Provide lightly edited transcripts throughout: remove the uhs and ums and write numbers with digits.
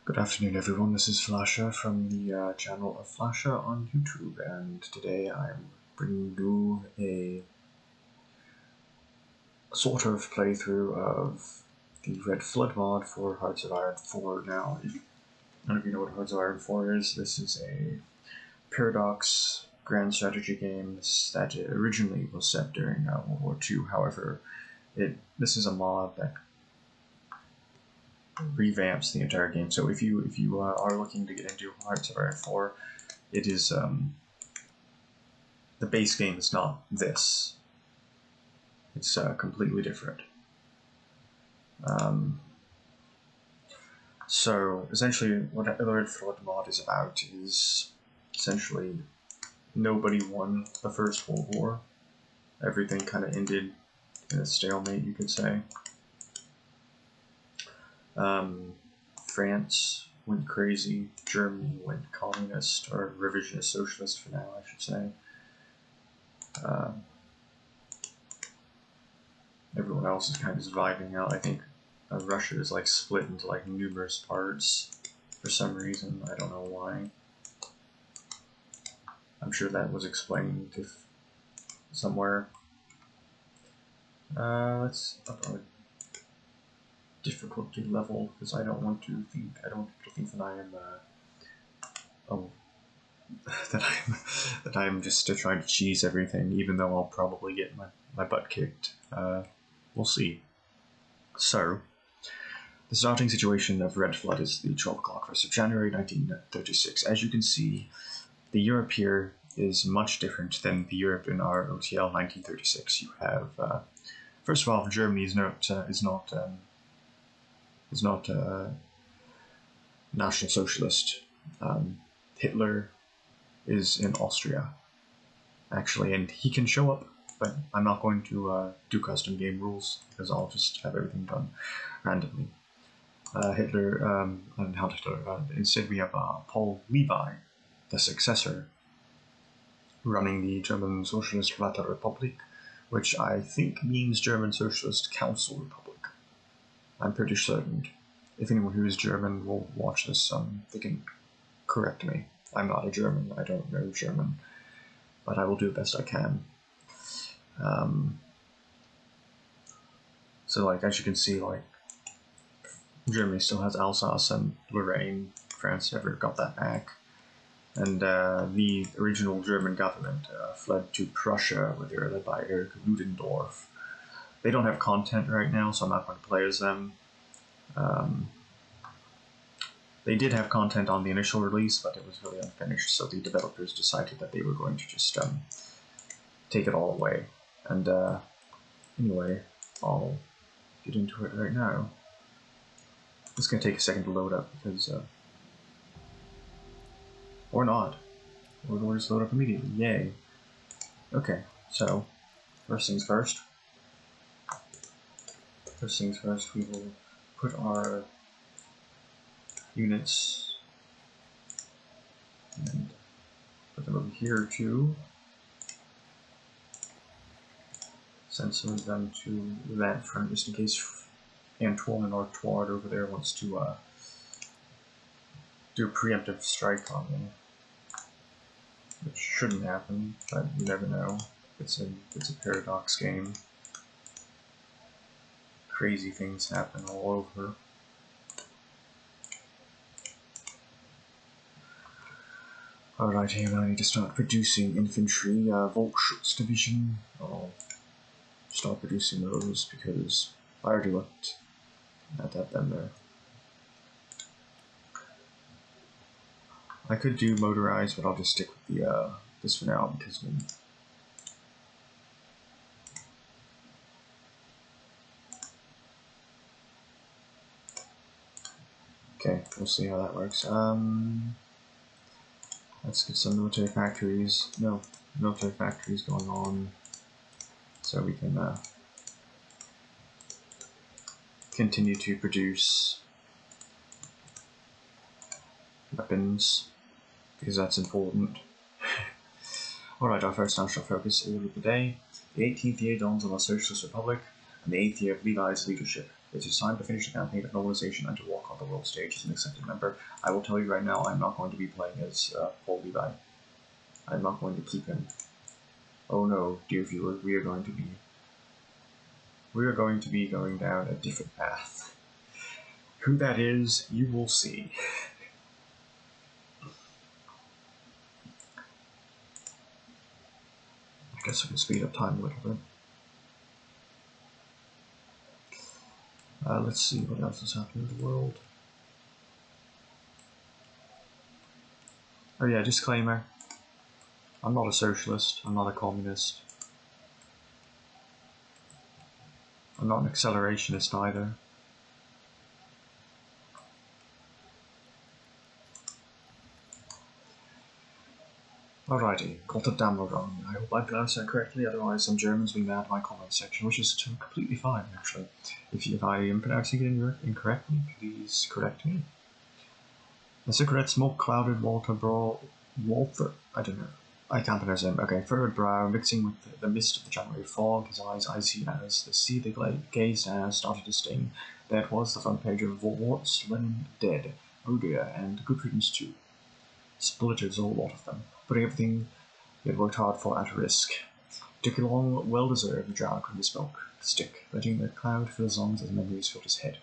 Good afternoon, everyone. This is Flasha from the channel of Flasha on YouTube, and today I'm bringing you a sort of playthrough of the Red Flood mod for Hearts of Iron 4. Now, if none of you know what Hearts of Iron 4 is, this is a Paradox grand strategy game that originally was set during World War II. However, this is a mod that revamps the entire game. So if you are looking to get into Hearts of Iron 4, it is the base game is not this. It's completely different. So essentially, what the Red Flood mod is about is essentially nobody won the First World War. Everything kind of ended in a stalemate, you could say. France went crazy, Germany went communist, or revisionist socialist for now, I should say. Everyone else is kind of surviving out. I think Russia is like split into like numerous parts for some reason. I don't know why. I'm sure that was explained somewhere. Let's up our difficulty level because I don't want to think. I don't think that I am. that I'm just trying to cheese everything, even though I'll probably get my butt kicked. We'll see. So, the starting situation of Red Flood is the 12 o'clock 1st of January 1936. As you can see, the Europe here is much different than the Europe in our OTL 1936. You have, first of all, Germany is not National Socialist. Hitler is in Austria, actually, and he can show up, but I'm not going to do custom game rules because I'll just have everything done randomly. Instead we have Paul Levi, the successor, running the German Socialist Republic, which I think means German Socialist Council Republic. I'm pretty certain. If anyone who is German will watch this, they can correct me. I'm not a German, I don't know German, but I will do the best I can. So like, as you can see, like, Germany still has Alsace and Lorraine. France never got that back. And the original German government fled to Prussia, where they were led by Erich Ludendorff. They don't have content right now, so I'm not going to play as them. They did have content on the initial release, but it was really unfinished, so the developers decided that they were going to just take it all away. And anyway, I'll get into it right now. It's going to take a second to load up, because... or not. Or it'll just load up immediately. Yay. Okay, so, first things first. First things first, we will put our units and put them over here too. Send some of them to that front just in case Antoine or Todd over there wants to do a preemptive strike on me. Which shouldn't happen, but you never know. It's a Paradox game. Crazy things happen all over. Alright, here I need to start producing infantry, Volksschutz division. I'll start producing those because I already looked at them there. I could do motorized, but I'll just stick with the this for now because okay, we'll see how that works. Let's get some military factories. No, military factories going on, so we can continue to produce weapons, because that's important. Alright, our first national focus order of the day: the 18th year dawns on the Socialist Republic, and the 8th year of Levi's leadership. It is time to finish the campaign of normalization and to walk on the world stage as an accepted member. I will tell you right now, I'm not going to be playing as Paul Levi. I'm not going to keep him. Oh no, dear viewer, we are going to be going down a different path. Who that is, you will see. I guess I can speed up time a little bit. Let's see what else is happening in the world. Oh yeah, disclaimer. I'm not a socialist, I'm not a communist. I'm not an accelerationist either. Alrighty, Gotterdammerung. I hope I pronounced that correctly, otherwise some Germans will be mad in my comment section, which is completely fine, actually. If I am pronouncing it incorrectly, please correct me. A cigarette smoke clouded Walter, I don't know. I can't pronounce him. Okay, furrowed brow, mixing with the mist of the January fog, his eyes icy as the sea they gazed at started to sting. There was the front page of Waltz, Lenin dead. Oh dear, and good riddance too. Splitters, a whole lot of them, putting everything he had worked hard for at risk. Took a long, well-deserved drag from the smoke stick, letting the cloud fill his lungs as memories filled his head.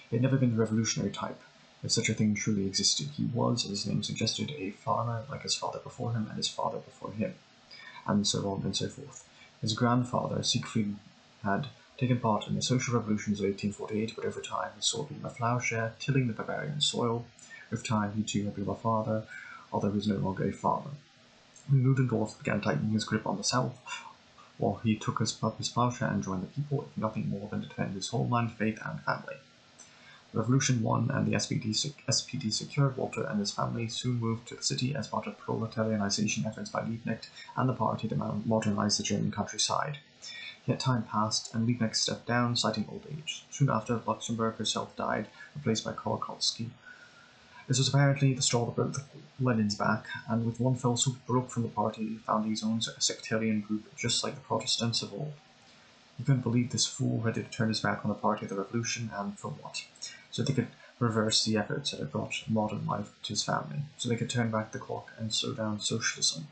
He had never been the revolutionary type, if such a thing truly existed. He was, as his name suggested, a farmer like his father before him and his father before him, and so on and so forth. His grandfather, Siegfried, had taken part in the social revolutions of 1848, but over time his soul became a plowshare, tilling the barbarian soil. With time, he too had become a father, although he was no longer a farmer. Ludendorff began tightening his grip on the South, while he took up his plowshare and joined the people, if nothing more than to defend his homeland, faith, and family. The revolution won, and the SPD secured Walter and his family soon moved to the city as part of proletarianization efforts by Liebknecht and the party to modernize the German countryside. Yet time passed, and Liebknecht stepped down, citing old age. Soon after, Luxemburg herself died, replaced by Kolakowski. This was apparently the straw that broke Lenin's back, and with one fell swoop broke from the party, founding his own sectarian group, just like the Protestants of old. He couldn't believe this fool ready to turn his back on the party of the revolution, and for what? So they could reverse the efforts that had brought modern life to his family, so they could turn back the clock and slow down socialism.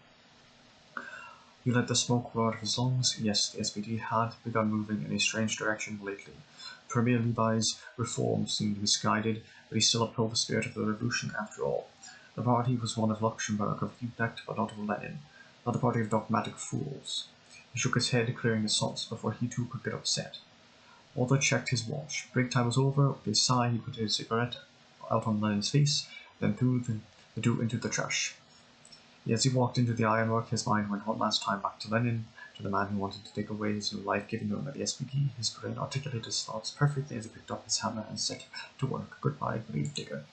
He let the smoke roar out of his lungs. Yes, the SPD had begun moving in a strange direction lately. Premier Levi's reforms seemed misguided, but he still upheld the spirit of the revolution after all. The party was one of Luxemburg, of Liebknecht, but not of Lenin, not the party of dogmatic fools. He shook his head, clearing his thoughts before he too could get upset. Walter checked his watch. Break time was over. With a sigh, he put his cigarette out on Lenin's face, then threw the two into the trash. As he walked into the ironwork, his mind went one last time back to Lenin, to the man who wanted to take away his new life, giving him at the SPD. His brain articulated his thoughts perfectly as he picked up his hammer and set to work. Goodbye, grave digger.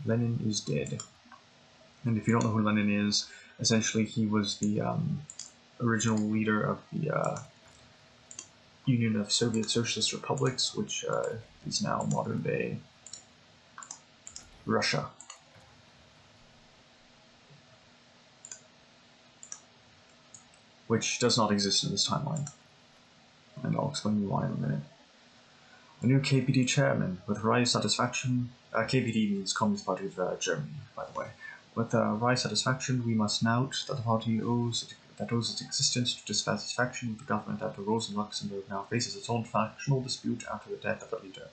Lenin is dead. And if you don't know who Lenin is, essentially he was the original leader of the Union of Soviet Socialist Republics, which is now modern-day Russia. Which does not exist in this timeline. And I'll explain why in a minute. A new KPD chairman, with Rye's satisfaction, KPD means Communist Party of Germany, by the way. With Rye's satisfaction, we must note that the party owes its existence to dissatisfaction with the government after Rosa Luxemburg now faces its own factional dispute after the death of the leader.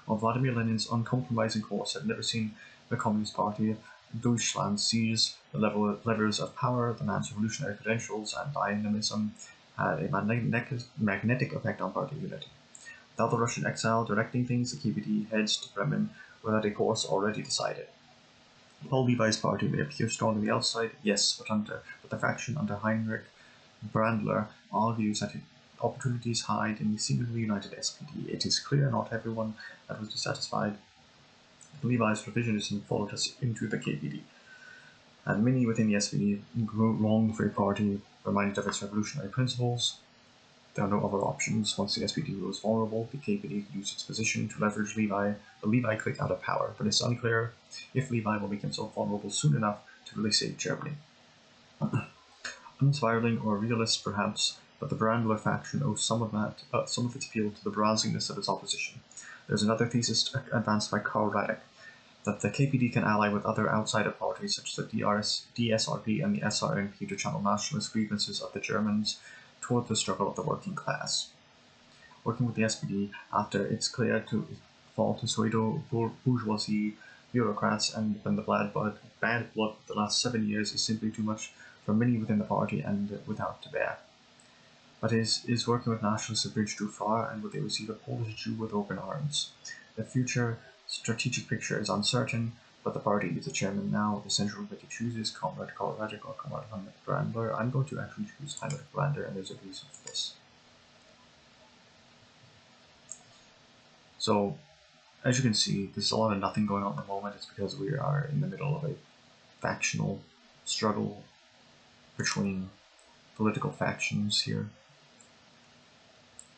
While Vladimir Lenin's uncompromising course had never seen the Communist Party Deutschland seize the levers of power, the man's revolutionary credentials and dynamism had a magnetic effect on party unity. Without the Russian exile directing things, the KPD heads to Bremen without a course already decided. Paul Levi's party may appear strong on the outside, yes, but the faction under Heinrich Brandler argues that opportunities hide in the seemingly united SPD. It is clear not everyone that was dissatisfied with Levi's revisionism followed us into the KPD, and many within the SPD long for a party reminded of its revolutionary principles. There are no other options. Once the SPD was vulnerable, the KPD could use its position to leverage the Levi clique out of power, but it's unclear if Levi will become so vulnerable soon enough to really save Germany. Unspiraling or realist, perhaps, but the Brandler faction owes some of its appeal to the browsiness of its opposition. There's another thesis advanced by Karl Radek that the KPD can ally with other outsider parties such as the DSRP and the SRNP to channel nationalist grievances of the Germans toward the struggle of the working class. Working with the SPD after it's clear to fall to pseudo-bourgeoisie bureaucrats and when the bad blood of the last 7 years is simply too much for many within the party and without to bear. But is working with nationalists a bridge too far, and will they receive a Polish Jew with open arms? The future strategic picture is uncertain, but the party is the chairman now. The central committee chooses Comrade Karl Radek or Comrade Heinrich Brandler. I'm going to actually choose Heinrich Brandler, and there's a reason for this. So, as you can see, there's a lot of nothing going on at the moment. It's because we are in the middle of a factional struggle between political factions here.